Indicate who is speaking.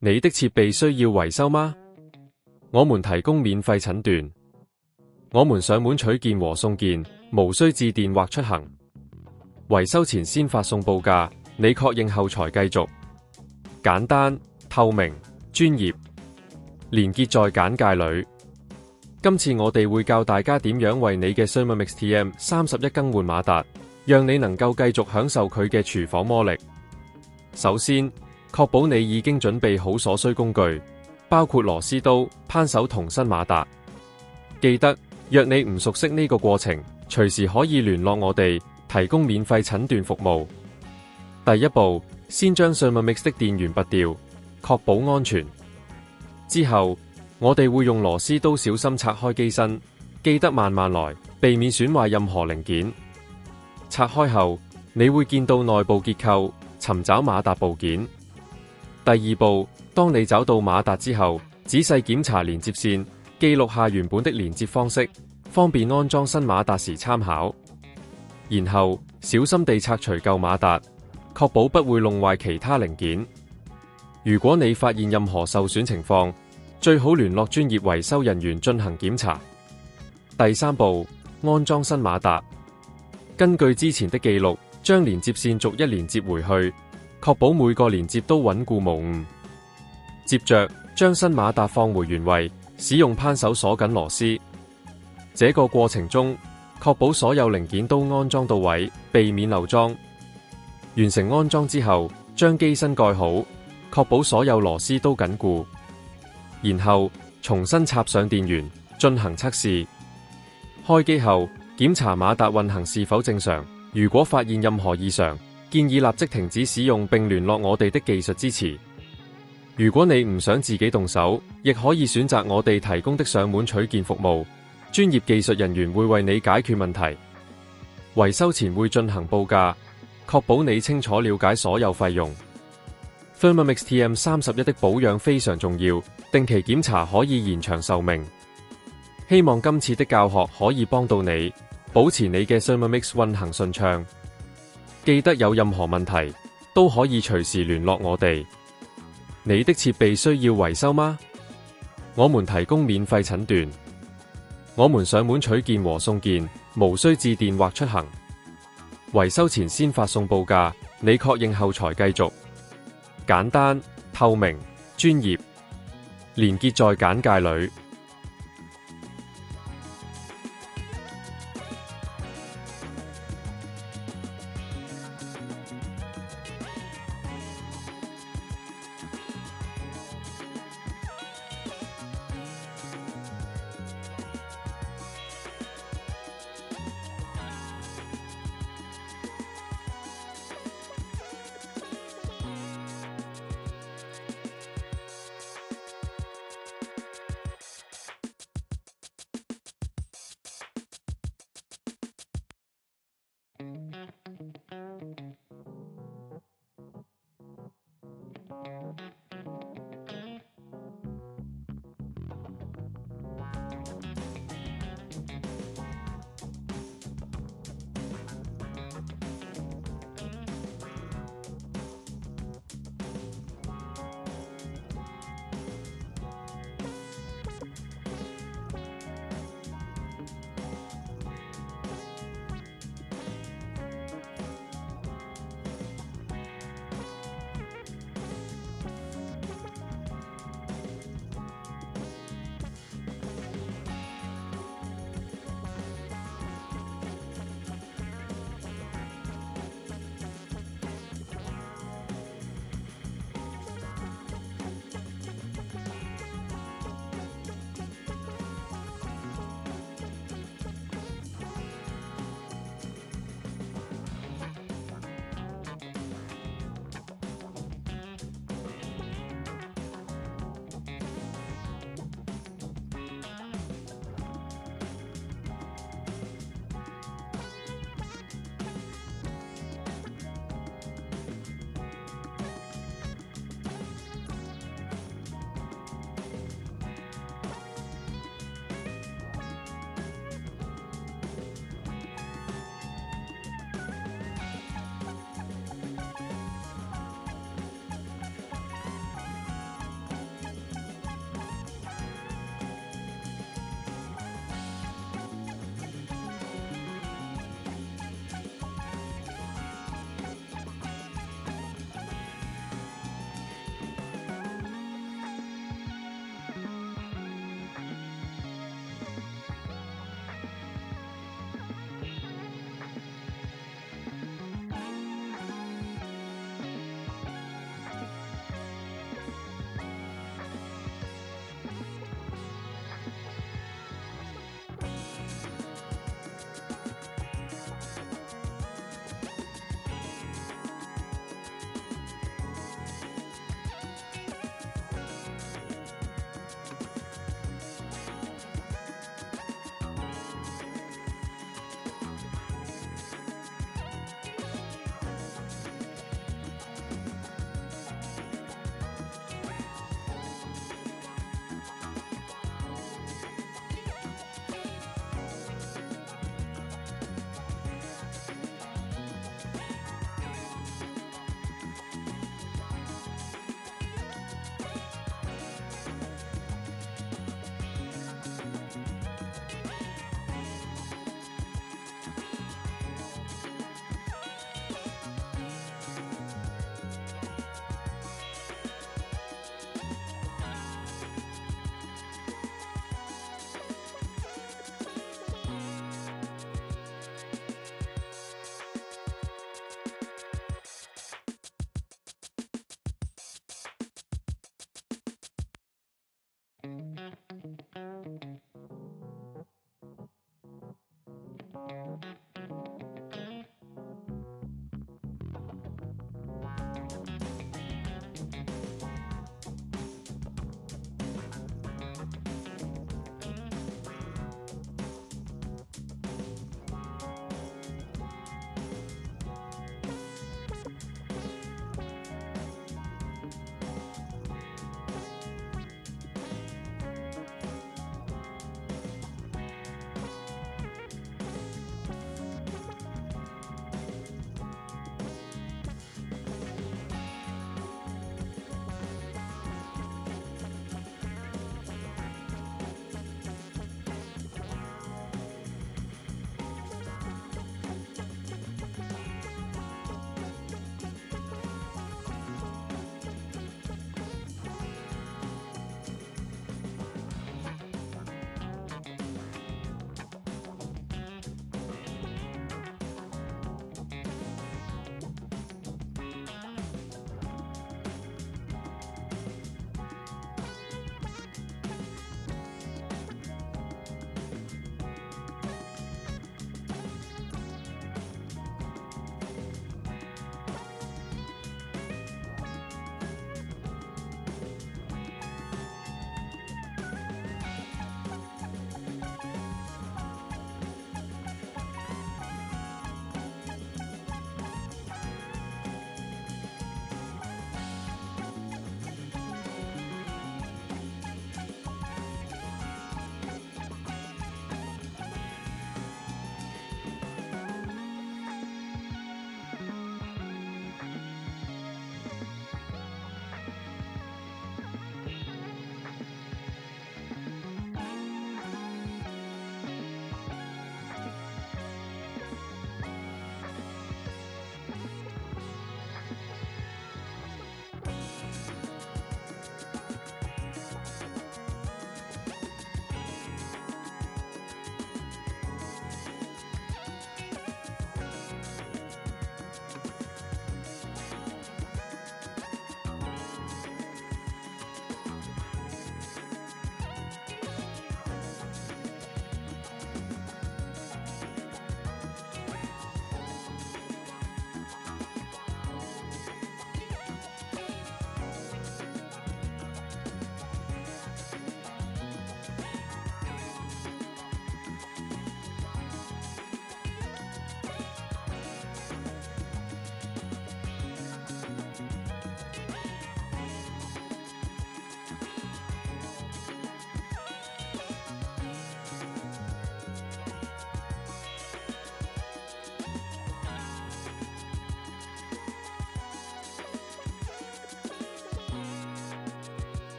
Speaker 1: 你的設備需要維修嗎？我們提供免費診斷，我們上門取件和送件，無需致電或出行。維修前先發送報價，你確認後才繼續。簡單、透明、專業，連結在簡介裏。今次我哋會教大家點樣為你嘅 Thermomix TM31更換馬達，讓你能夠繼續享受佢嘅廚房魔力。首先，確保你已經準備好所需工具，包括螺絲刀、扳手同新馬達。記得，若你唔熟悉呢個過程，隨時可以聯絡我哋，提供免費診斷服務。第一步，先將 Thermomix 的電源拔掉，確保安全。之後，我哋會用螺絲刀小心拆開機身，記得慢慢來，避免損壞任何零件。拆開後，你會見到內部結構，尋找馬達部件。第二步，當你找到馬達之後，仔細檢查連接線，記錄下原本的連接方式，方便安裝新馬達時參考。然後小心地拆除舊馬達，確保不會弄壞其他零件。如果你發現任何受損情況，最好聯絡專業維修人員進行檢查。第三步，安裝新馬達。根據之前的記錄，將連接線逐一連接回去，確保每個連接都穩固無誤。接着，將新馬達放回原位，使用扳手鎖緊螺絲。這個過程中，確保所有零件都安裝到位，避免漏裝。完成安裝之後，將機身蓋好，確保所有螺絲都緊固。然後，重新插上電源，進行測試。開機後，檢查馬達運行是否正常。如果發現任何異常，建議立即停止使用並聯絡我哋的技術支持。如果你唔想自己動手，亦可以選擇我哋提供的上門取件服務，專業技術人員會為你解決問題。維修前會進行報價，確保你清楚了解所有費用。Thermomix TM31的保養非常重要，定期檢查可以延長壽命。希望今次的教學可以幫到你，保持你嘅 Thermomix 運行順暢。記得有任何問題都可以隨時聯絡我哋。你的設備需要維修嗎？我們提供免費診斷，我們上門取件和送件，無需致電或出行。維修前先發送報價，你確認後才繼續。簡單、透明、專業，連結在簡介裏。